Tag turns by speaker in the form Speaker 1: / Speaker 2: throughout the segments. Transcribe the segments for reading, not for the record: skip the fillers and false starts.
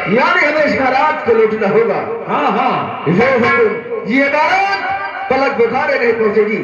Speaker 1: यानी हमें इस बारात को लूटना होगा।
Speaker 2: हाँ हाँ
Speaker 1: ये बारात पलक बुखारे नहीं पहुंचेगी।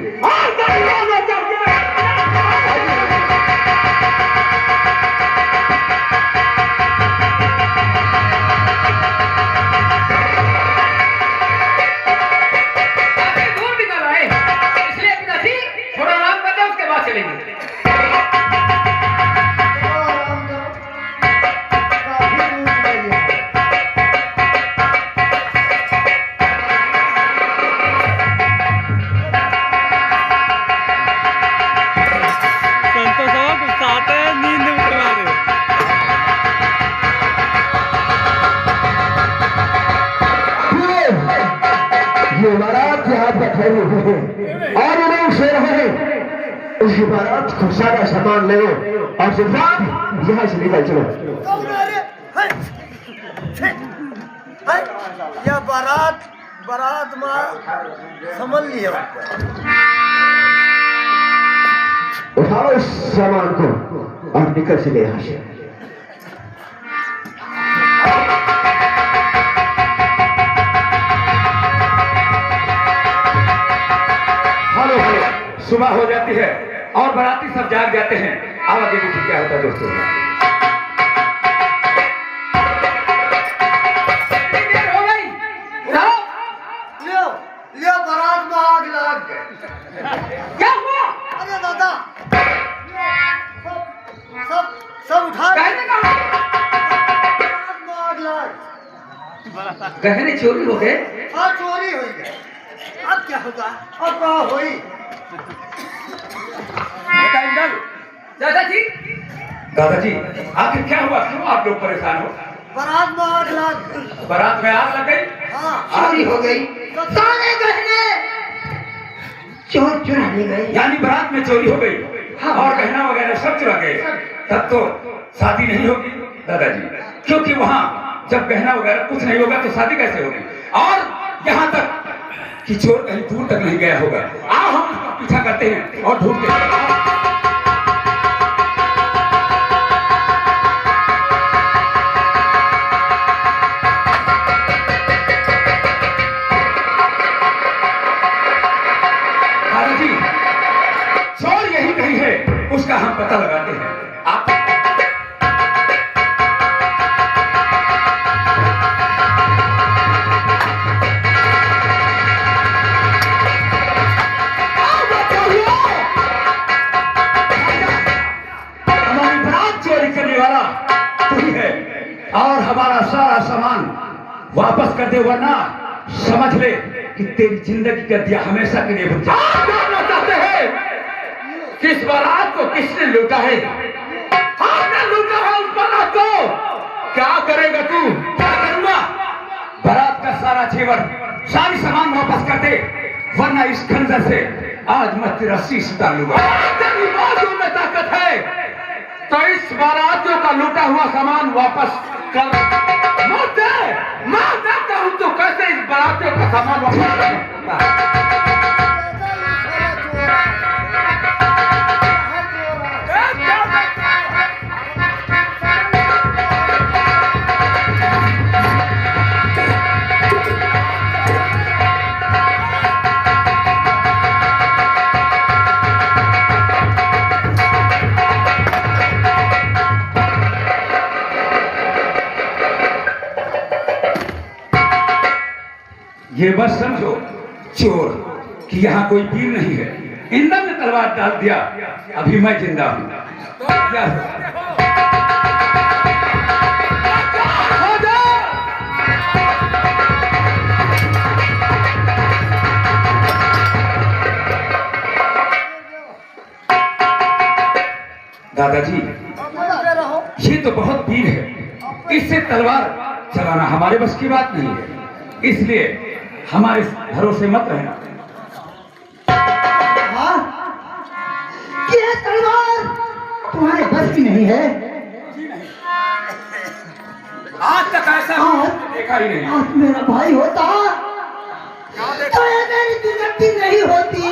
Speaker 1: ये बारात यहाँ पर ठहरे हुए हैं और उन्हें उसे रहे उस बारात को सारा सामान ले और सिर्फ यहाँ से निकल चलो।
Speaker 3: यह बारात माँ समझ लिया।
Speaker 1: उठाओ इस सामान को और निकल चले यहाँ से।
Speaker 2: सुबह हो जाती है और बाराती सब जाग जाते हैं। अब आगे देखिए क्या होता है दोस्तों। हो गई
Speaker 3: लियो बारात में आग लग गए।
Speaker 2: क्या हुआ?
Speaker 3: अरे दादा सब उठा
Speaker 2: गहने चोरी हो गए।
Speaker 3: हाँ चोरी हो गए। अब क्या होगा? अब क्या हुई?
Speaker 2: दादाजी आखिर क्या हुआ? क्यों आप लोग परेशान हो?
Speaker 3: बारात में आग लग गई।
Speaker 2: बारात में आग लग गई।
Speaker 3: हाँ
Speaker 1: चोरी हो गई।
Speaker 3: सारे गहने
Speaker 1: चोर चुरा ले गए।
Speaker 2: यानी बारात में चोरी हो गई। हाँ। और गहना वगैरह सब चुरा गए। तब तो शादी नहीं होगी दादाजी, क्योंकि वहाँ जब गहना वगैरह कुछ नहीं होगा तो शादी कैसे होगी? और यहाँ तक कि चोर कहीं दूर तक नहीं गया होगा। आओ हम उसका पीछा करते हैं और ढूंढते हैं। दादाजी चोर यही कहीं है, उसका हम पता लगाते हैं। आप और हमारा सारा सामान वापस कर दे, वरना समझ ले कि तेरी जिंदगी का दिया हमेशा के लिए बुझ जाए। आप जानना चाहते हैं किस बारात को किसने लूटा है? आपने लूटा है उस बारात को। क्या करेगा तू? क्या करूंगा? बारात का सारा जेवर सारी सामान वापस कर दे, वरना इस खंजर से आज मैं तेरा शीश उतार लूंगा। तेरी बाजू में ताकत है तो इस बारातियों का लूटा हुआ सामान वापस कर। मैं जानता हूं तो कैसे इस बारातियों का सामान वापस कर। ये बस समझो चोर कि यहाँ कोई वीर नहीं है। इंद्र ने तलवार डाल दिया, अभी मैं जिंदा हूँ। दादाजी ये तो बहुत वीर है, इससे तलवार चलाना हमारे बस की बात नहीं है, इसलिए हमारे भरोसे मत रहना।
Speaker 3: हाँ? ये तलवार तुम्हारे बस की नहीं है।
Speaker 2: आज तक ऐसा देखा ही नहीं।
Speaker 3: आज मेरा भाई होता तो ये मेरी जिंदगी नहीं होती।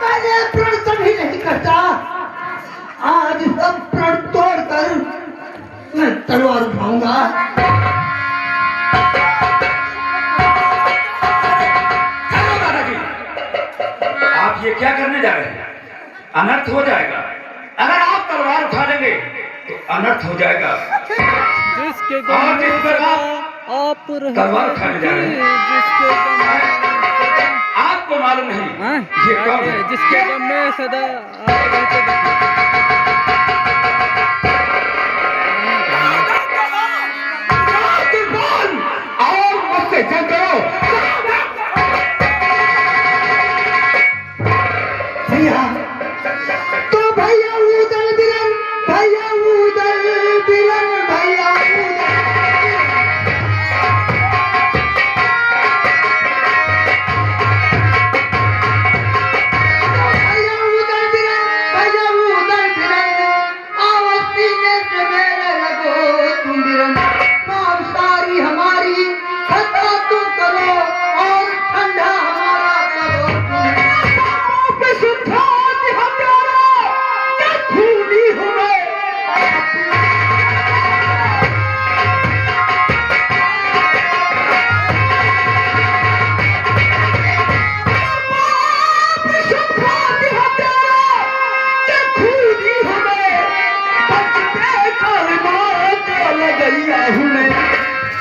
Speaker 3: मैंने प्रण कभी नहीं करता। तलवार उठाऊंगा।
Speaker 2: दादाजी, आप ये क्या करने जा रहे हैं? अनर्थ हो जाएगा। अगर आप तलवार उठा लेंगे तो अनर्थ हो जाएगा।
Speaker 4: जिसके
Speaker 2: और जिस पर
Speaker 4: आप
Speaker 2: तलवार उठाने जा रहे हैं, आपको मालूम नहीं ये कौन है?
Speaker 4: जिसके गम में सदा आप रहते
Speaker 1: और मुझसे जंग करो।
Speaker 3: भैया तो भैया उदल बिरन, भैया उदल बिरन, भैया उदल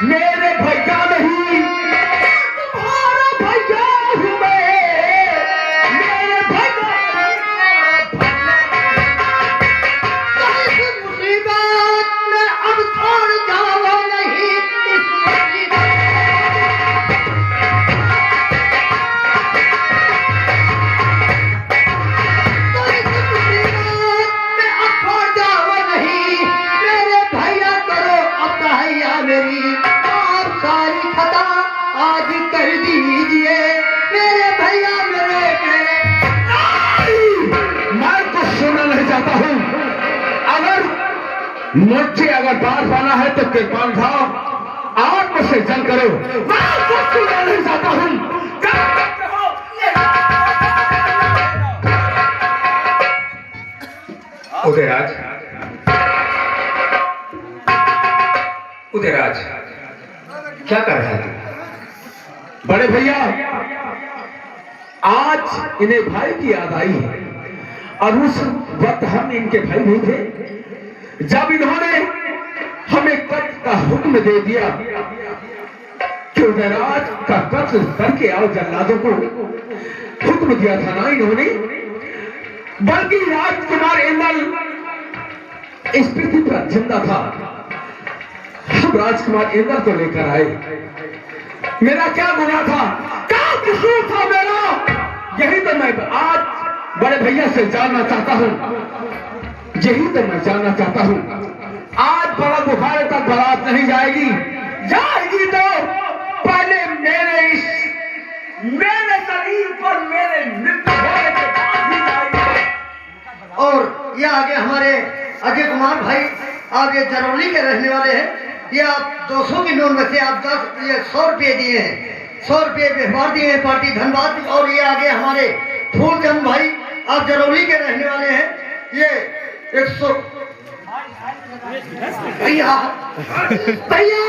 Speaker 1: मेरे भैया नहीं, तुम्हारा भैया हूँ मैं। मेरे भैया
Speaker 3: इस मुसीबत में अब छोड़ जाओ नहीं, इस मुसीबत तो इस मुसीबत में अब छोड़ जाओ नहीं, मेरे भैया करो अब भैया मेरी आप सारी खता आज कर दीजिए, मेरे भैया मेरे
Speaker 1: मैं कुछ सुनना नहीं चाहता हूँ। अगर मुझे बात पाना है तो कृपाल खाओ, और मुझसे जंग करो। मैं कुछ सुनना नहीं चाहता हूँ।
Speaker 2: उदयराज, उदयराज, क्या कर रहा है?
Speaker 1: बड़े भैया, आज इन्हें भाई की याद आई है, और उस वक्त हम इनके भाई नहीं थे जब इन्होंने हमें कत्ल का हुक्म दे दिया कि उदयराज का कत्ल करके आओ। जल्लादों को हुक्म दिया था ना इन्होंने, बल्कि राजकुमार इंदल इस पृथ्वी पर जिंदा था। हम राजकुमार इंदल को लेकर आए। मेरा क्या गुनाह था, क्या कसूर था मेरा? यही तो मैं आज बड़े भैया से जानना चाहता हूँ। यही तो मैं जानना चाहता हूँ। आज बड़ा बुखार तक बारात नहीं जाएगी, जाएगी तो पहले मेरे शरीर पर मेरे मृत्यु होने के बाद ही जाएगी।
Speaker 3: और ये आगे हमारे अजय कुमार भाई आप ये जरौली के रहने वाले हैं। ये आप 200 की नोट में से आप 100 रुपये दिए हैं, 100 रुपये व्यवहार दिए हैं पार्टी धनबाद। और ये आगे हमारे फूलचंद भाई आप जरौली के रहने वाले हैं, ये 100 भैया भैया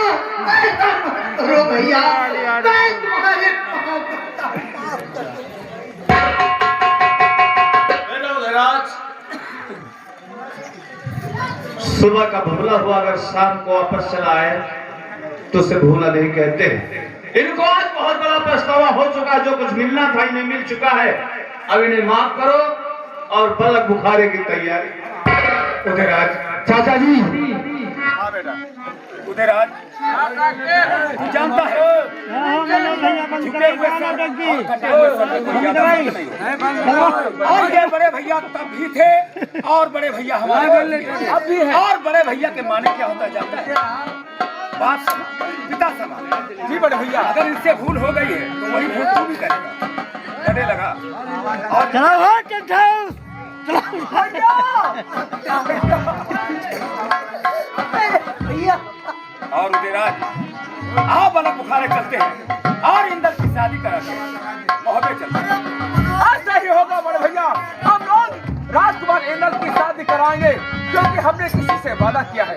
Speaker 3: रो भैया, मैं तुम्हारे
Speaker 5: सुबह का भवला हुआ अगर शाम को वापस चला आए तो उसे भूला नहीं कहते। इनको आज बहुत बड़ा पछतावा हो चुका, जो कुछ मिलना था इन्हें मिल चुका है। अब इन्हें माफ करो और पलक बुखारे की तैयारी।
Speaker 2: उदयराज,
Speaker 1: चाचा जी,
Speaker 2: उदयराज, तू जानता है झुके हुए सर और कटे हुए सर को याद नहीं है। और ये बड़े भैया तब भी थे और बड़े भैया हमारे अब भी हैं। और बड़े भैया के माने क्या होता जाता है? बाप समान, पिता समान। जी बड़े भैया, अगर इनसे भूल हो गई है तो वही भूल तू भी करेगा। डरे लगा और
Speaker 3: भैया
Speaker 2: और उदयराज, आओ बलक बुखारे चलते हैं और इंदर की शादी करा के मोहब्बत चलते हैं। ऐसा ही होगा बड़े भैया, हम लोग राजकुमार इंदर की शादी कराएंगे, क्योंकि हमने किसी से वादा किया है।